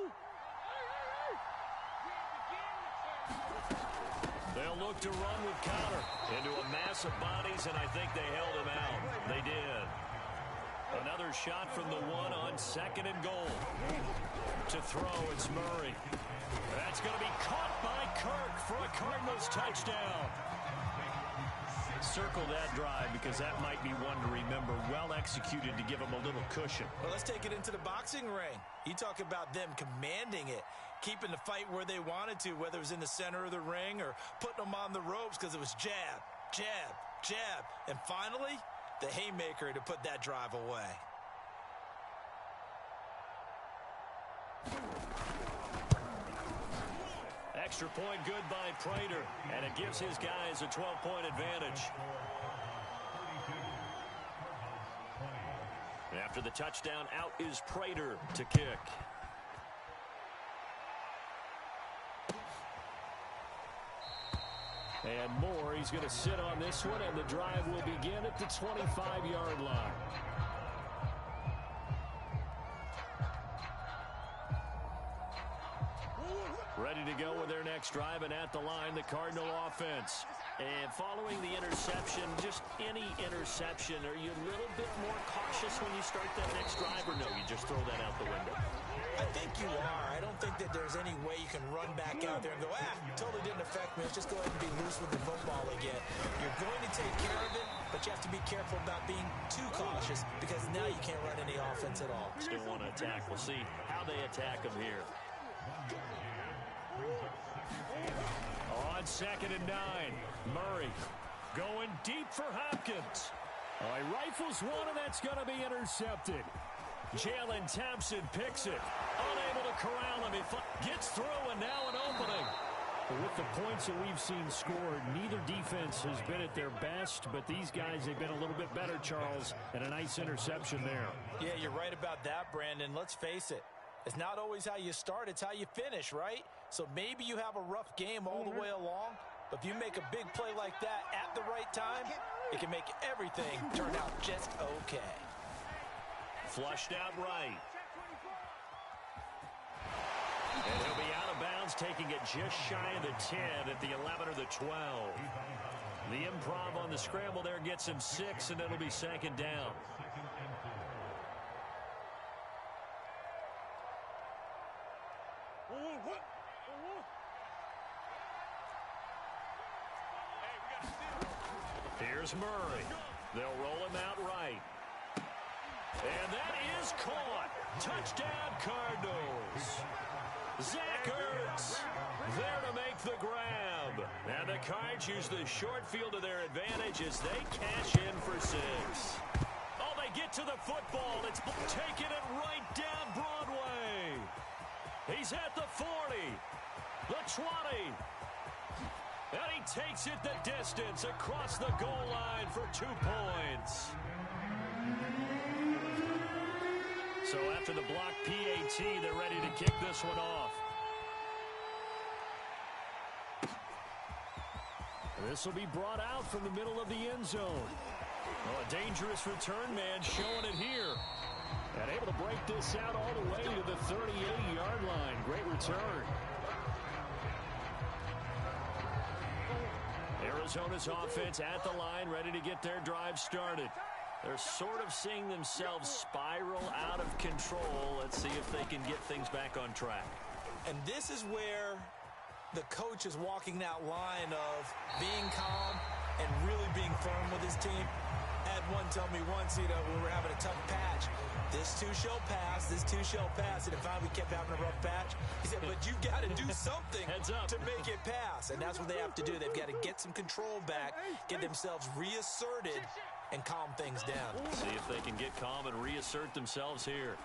They'll look to run with counter into a mass of bodies, and I think they held him out. They did. Another shot from the 1 on 2nd and goal. To throw, it's Murray. That's going to be caught by Kirk for a Cardinals touchdown. Circle that drive because that might be one to remember. Well executed to give them a little cushion. Well, let's take it into the boxing ring. You talk about them commanding it, keeping the fight where they wanted to, whether it was in the center of the ring or putting them on the ropes because it was jab, jab, jab. And finally, the haymaker to put that drive away. Extra point good by Prater, and it gives his guys a 12-point advantage. After the touchdown, out is Prater to kick. And Moore, he's going to sit on this one, and the drive will begin at the 25-yard line. Ready to go with their next drive, and at the line, the Cardinal offense. And following the interception, just any interception, are you a little bit more cautious when you start that next drive, or no, you just throw that out the window? I think you are. I don't think that there's any way you can run back out there and go, totally didn't affect me. Let's just go ahead and be loose with the football again. You're going to take care of it, but you have to be careful about being too cautious because now you can't run any offense at all. Still want to attack. We'll see how they attack them here. On 2nd and 9, Murray going deep for Hopkins. Oh, he rifles one, and that's going to be intercepted. Jalen Thompson picks it. Unable to corral him. He gets through, and now an opening. With the points that we've seen scored, neither defense has been at their best, but these guys have been a little bit better, Charles, and a nice interception there. Yeah, you're right about that, Brandon. Let's face it. It's not always how you start, it's how you finish, right? So maybe you have a rough game all the way along, but if you make a big play like that at the right time, it can make everything turn out just okay. Flushed out right. And he'll be out of bounds, taking it just shy of the 10 at the 11 or the 12. The improv on the scramble there gets him 6, and it'll be 2nd down. Here's Murray. They'll roll him out right. And that is caught. Touchdown, Cardinals. Zach Ertz there to make the grab. And the Cards use the short field to their advantage as they cash in for 6. Oh, they get to the football. It's taking it right down Broadway. He's at the 40, the 20. And he takes it the distance across the goal line for 2 points. So after the block PAT, they're ready to kick this one off. This will be brought out from the middle of the end zone. Oh, a dangerous return man showing it here. And able to break this out all the way to the 38-yard line. Great return. Arizona's offense at the line, ready to get their drive started. They're sort of seeing themselves spiral out of control. Let's see if they can get things back on track. And this is where the coach is walking that line of being calm and really being firm with his team. I had one tell me once, when we were having a tough patch, this too shall pass, this too shall pass. And if finally we kept having a rough patch, he said, but you've got to do something to make it pass. And that's what they have to do. They've got to get some control back, get themselves reasserted, and calm things down. See if they can get calm and reassert themselves here.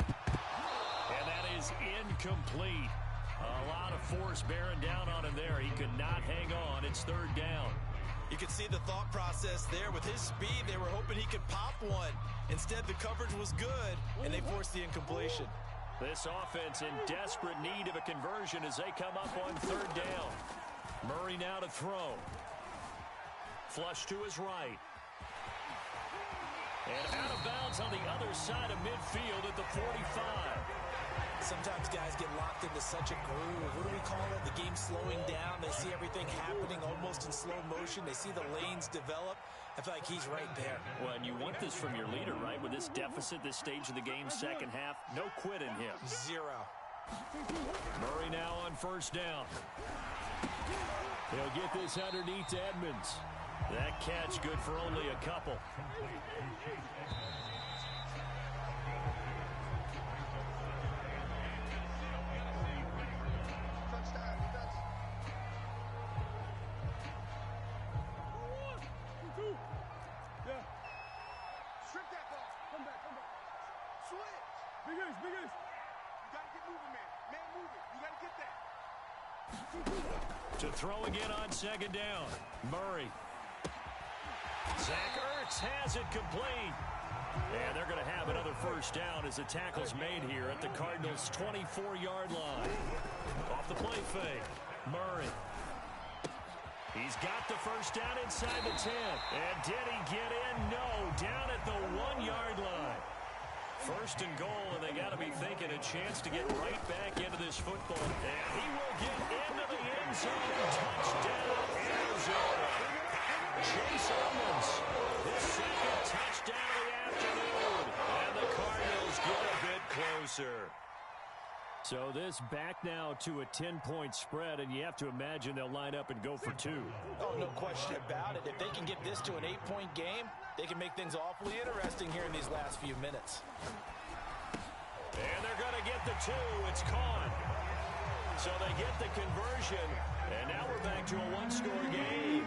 And that is incomplete. A lot of force bearing down on him there. He could not hang on. It's 3rd down. You could see the thought process there. With his speed, they were hoping he could pop one. Instead, the coverage was good, and they forced the incompletion. This offense in desperate need of a conversion as they come up on third down. Murray now to throw. Flush to his right. And out of bounds on the other side of midfield at the 45. Sometimes guys get locked into such a groove. What do we call it? The game slowing down. They see everything happening almost in slow motion. They see the lanes develop. I feel like he's right there. Well, and you want this from your leader, right? With this deficit, this stage of the game, second half, no quit in him. Zero. Murray now on first down. He'll get this underneath to Edmonds. That catch good for only a couple. To throw again on second down. Murray. Zach Ertz has it complete. And they're going to have another first down as the tackle's made here at the Cardinals' 24-yard line. Off the play fake. Murray. He's got the first down inside the 10. And did he get in? No. Down at the 1-yard line. First and goal, and they got to be thinking a chance to get right back into this football. And he will get into the end zone. Touchdown, Arizona. Chase Edmonds, his second touchdown of the afternoon. And the Cardinals get a bit closer. So this back now to a 10-point spread, and you have to imagine they'll line up and go for two. Oh, no question about it. If they can get this to an 8-point game, they can make things awfully interesting here in these last few minutes. And they're going to get the two. It's caught. So they get the conversion, and now we're back to a one-score game.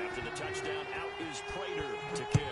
After the touchdown, out is Prater to kick.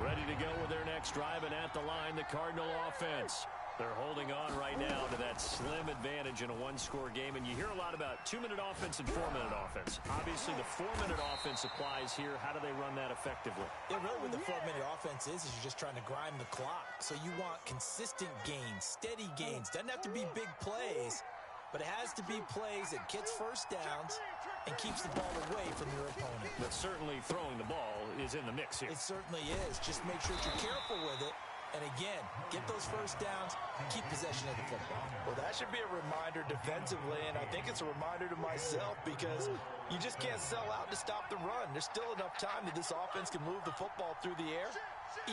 Ready to go with their next drive, and at the line, the Cardinal offense. They're holding on right now to that slim advantage in a one-score game, and you hear a lot about 2-minute offense and 4-minute offense. Obviously, the 4-minute offense applies here. How do they run that effectively? Yeah, really what the 4-minute offense is you're just trying to grind the clock. So you want consistent gains, steady gains. Doesn't have to be big plays, but it has to be plays that gets first downs and keeps the ball away from your opponent. But certainly throwing the ball is in the mix here. It certainly is. Just make sure that you're careful with it. And again, get those first downs, keep possession of the football. Well, that should be a reminder defensively, and I think it's a reminder to myself because you just can't sell out to stop the run. There's still enough time that this offense can move the football through the air,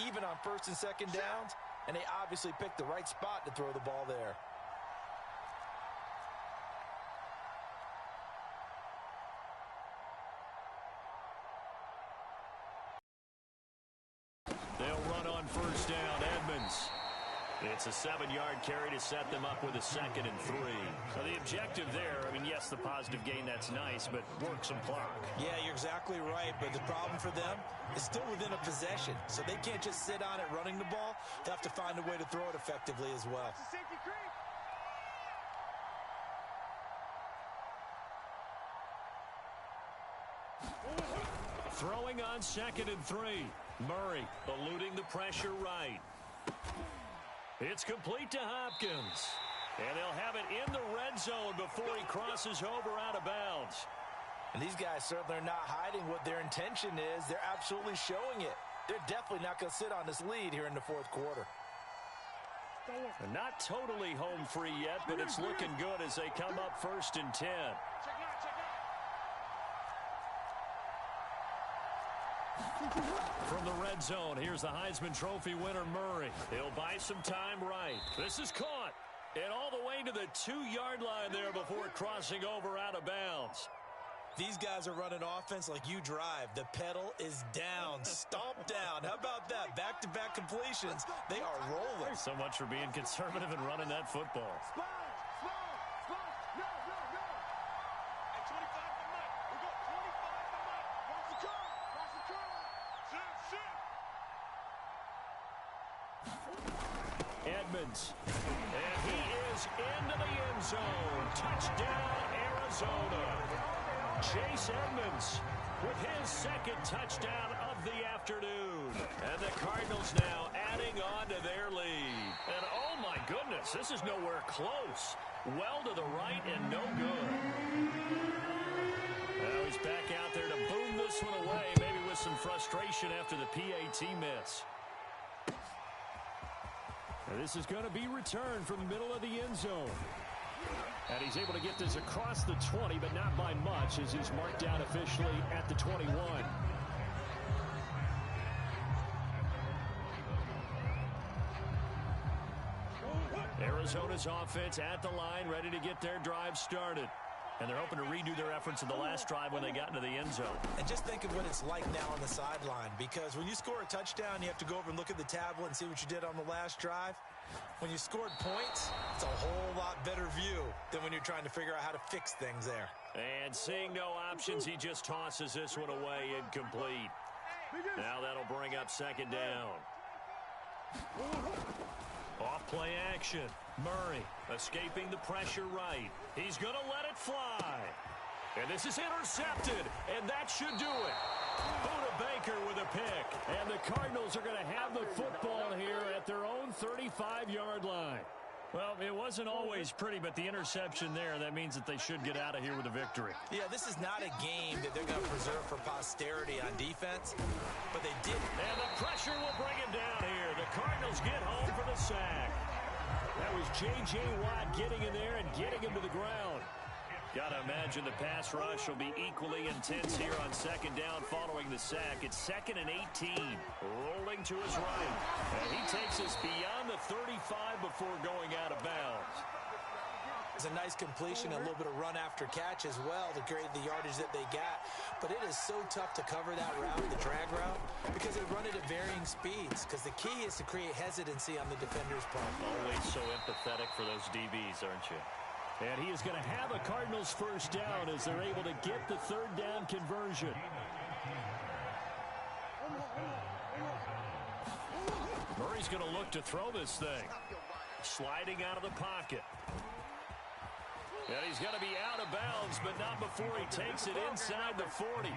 even on first and second downs, and they obviously picked the right spot to throw the ball there. They'll run on first down. Edmonds. It's a 7-yard carry to set them up with a 2nd and 3. So the objective there, I mean, yes, the positive gain, that's nice, but work some clock. Yeah, you're exactly right, but the problem for them is still within a possession. So they can't just sit on it running the ball. They have to find a way to throw it effectively as well. Throwing on 2nd and 3. Murray eluding the pressure right. It's complete to Hopkins. And they'll have it in the red zone before he crosses over out of bounds. And these guys certainly are not hiding what their intention is. They're absolutely showing it. They're definitely not going to sit on this lead here in the fourth quarter. They're not totally home free yet, but it's looking good as they come up 1st and 10. From the red zone, here's the Heisman Trophy winner, Murray. He'll buy some time right. This is caught. And all the way to the 2-yard line there before crossing over out of bounds. These guys are running offense like you drive. The pedal is down, stomp down. How about that? Back-to-back completions. They are rolling. So much for being conservative and running that football. Edmonds. And he is into the end zone. Touchdown, Arizona. Chase Edmonds with his second touchdown of the afternoon. And the Cardinals now adding on to their lead. And oh my goodness, this is nowhere close. Well to the right and no good. Now he's back out there to boom this one away, maybe with some frustration after the PAT miss. And this is going to be returned from the middle of the end zone. And he's able to get this across the 20, but not by much, as he's marked down officially at the 21. Arizona's offense at the line, ready to get their drive started. And they're hoping to redo their efforts in the last drive when they got into the end zone. And just think of what it's like now on the sideline, because when you score a touchdown, you have to go over and look at the tablet and see what you did on the last drive. When you scored points, it's a whole lot better view than when you're trying to figure out how to fix things there. And seeing no options, he just tosses this one away incomplete. Now that'll bring up second down. Off play action. Murray escaping the pressure right. He's going to let it fly. And this is intercepted, and that should do it. Buda Baker with a pick. And the Cardinals are going to have the football here at their own 35-yard line. Well, it wasn't always pretty, but the interception there, that means that they should get out of here with a victory. Yeah, this is not a game that they're going to preserve for posterity on defense, but they did. And the pressure will bring him down here. The Cardinals get home for the sack. That was J.J. Watt getting in there and getting him to the ground. Got to imagine the pass rush will be equally intense here on second down following the sack. It's 2nd and 18. Rolling to his right. And he takes us beyond the 35 before going out of bounds. It's a nice completion, a little bit of run after catch as well to create the yardage that they got. But it is so tough to cover that route, the drag route, because they run it at varying speeds. Because the key is to create hesitancy on the defender's part. Always so empathetic for those DBs, aren't you? And he is going to have a Cardinals first down as they're able to get the third down conversion. Murray's going to look to throw this thing. Sliding out of the pocket. And he's going to be out of bounds, but not before he takes it inside the 40.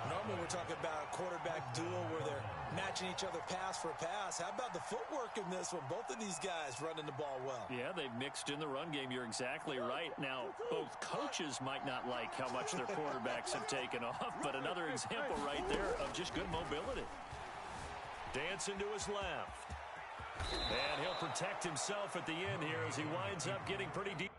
Normally we're talking about a quarterback duel where they're matching each other pass for pass. How about the footwork in this one? Both of these guys running the ball well. Yeah, they've mixed in the run game. You're exactly right. Now, both coaches might not like how much their quarterbacks have taken off, but another example right there of just good mobility. Dancing to his left. And he'll protect himself at the end here as he winds up getting pretty deep.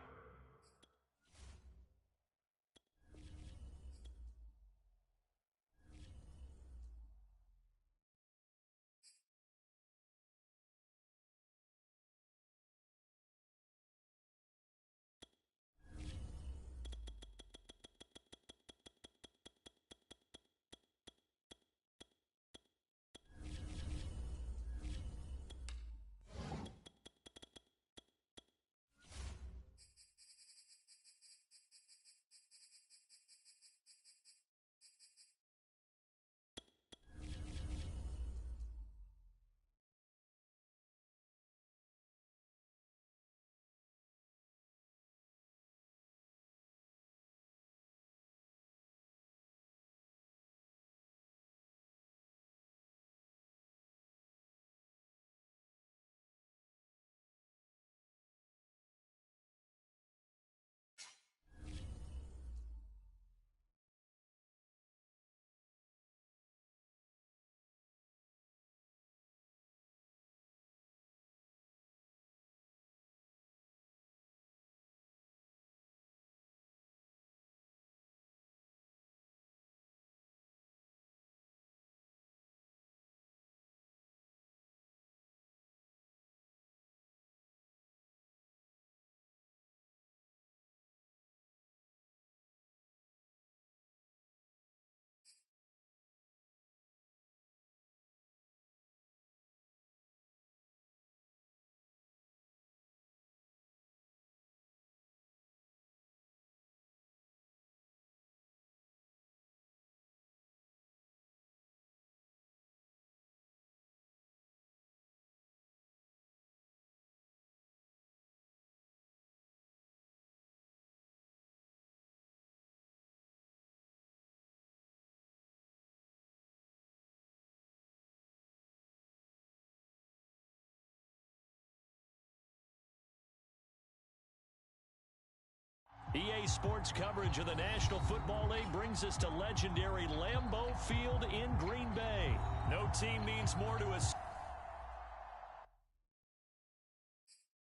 Today's sports coverage of the National Football League brings us to legendary Lambeau Field in Green Bay. No team means more to us.